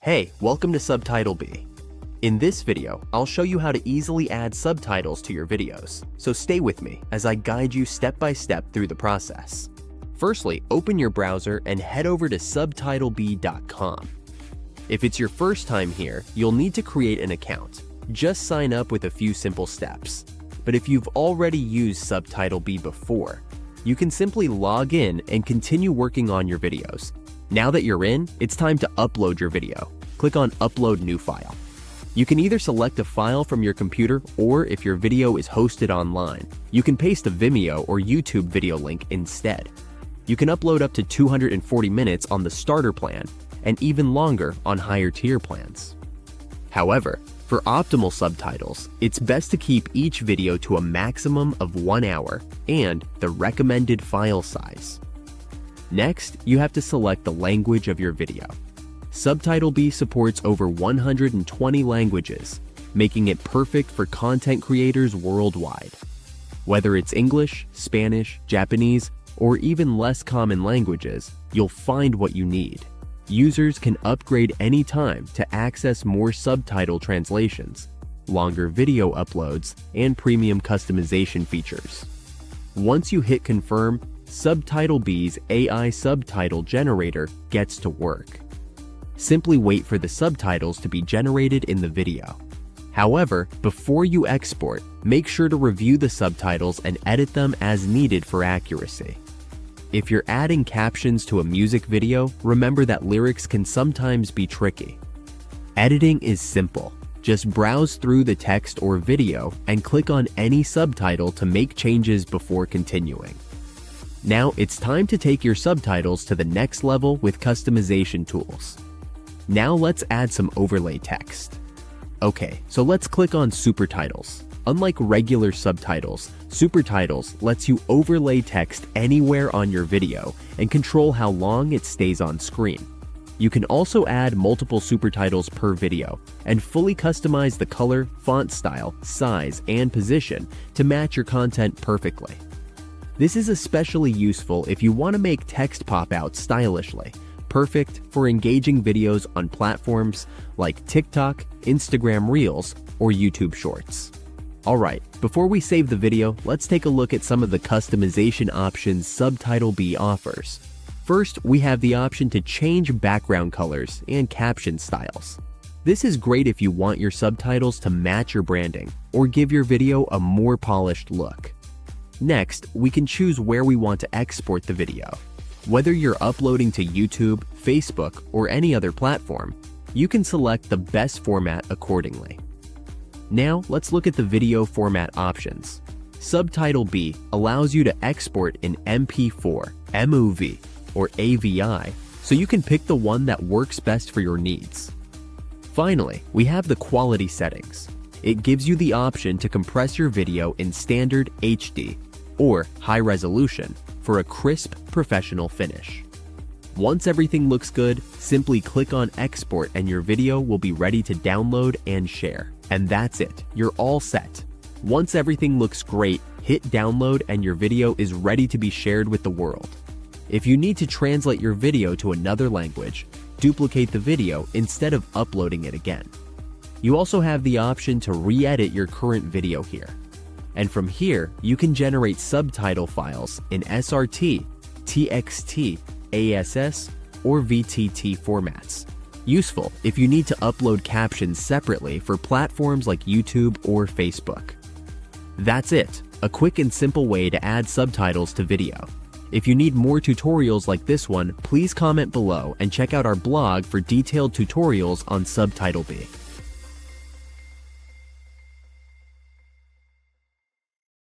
Hey, welcome to SubtitleBee. In this video, I'll show you how to easily add subtitles to your videos, so stay with me as I guide you step by step through the process. Firstly, open your browser and head over to SubtitleBee.com. If it's your first time here, you'll need to create an account. Just sign up with a few simple steps. But if you've already used SubtitleBee before, you can simply log in and continue working on your videos. Now that you're in, it's time to upload your video. Click on Upload New File. You can either select a file from your computer, or if your video is hosted online, you can paste a Vimeo or YouTube video link instead. You can upload up to 240 minutes on the starter plan and even longer on higher tier plans. However, for optimal subtitles, it's best to keep each video to a maximum of 1 hour and the recommended file size. Next, you have to select the language of your video. SubtitleBee supports over 120 languages, making it perfect for content creators worldwide. Whether it's English, Spanish, Japanese, or even less common languages, you'll find what you need. Users can upgrade anytime to access more subtitle translations, longer video uploads, and premium customization features. Once you hit confirm, SubtitleBee's AI subtitle generator gets to work. Simply wait for the subtitles to be generated in the video. However, before you export, make sure to review the subtitles and edit them as needed for accuracy. If you're adding captions to a music video, remember that lyrics can sometimes be tricky. Editing is simple. Just browse through the text or video and click on any subtitle to make changes before continuing. Now it's time to take your subtitles to the next level with customization tools. Now let's add some overlay text. Okay, so let's click on supertitles. Unlike regular subtitles, supertitles lets you overlay text anywhere on your video and control how long it stays on screen. You can also add multiple supertitles per video and fully customize the color, font style, size, and position to match your content perfectly. This is especially useful if you want to make text pop out stylishly, perfect for engaging videos on platforms like TikTok, Instagram Reels, or YouTube Shorts. Alright, before we save the video, let's take a look at some of the customization options SubtitleBee offers. First, we have the option to change background colors and caption styles. This is great if you want your subtitles to match your branding or give your video a more polished look. Next, we can choose where we want to export the video. Whether you're uploading to YouTube, Facebook, or any other platform, you can select the best format accordingly. Now, let's look at the video format options. SubtitleBee allows you to export in MP4, MOV, or AVI, so you can pick the one that works best for your needs. Finally, we have the quality settings. It gives you the option to compress your video in standard HD or high resolution for a crisp, professional finish. Once everything looks good, simply click on export and your video will be ready to download and share. And that's it, you're all set. Once everything looks great, hit download and your video is ready to be shared with the world. If you need to translate your video to another language, duplicate the video instead of uploading it again. You also have the option to re-edit your current video here. And from here, you can generate subtitle files in SRT, TXT, ASS, or VTT formats. Useful if you need to upload captions separately for platforms like YouTube or Facebook. That's it, a quick and simple way to add subtitles to video. If you need more tutorials like this one, please comment below and check out our blog for detailed tutorials on SubtitleBee.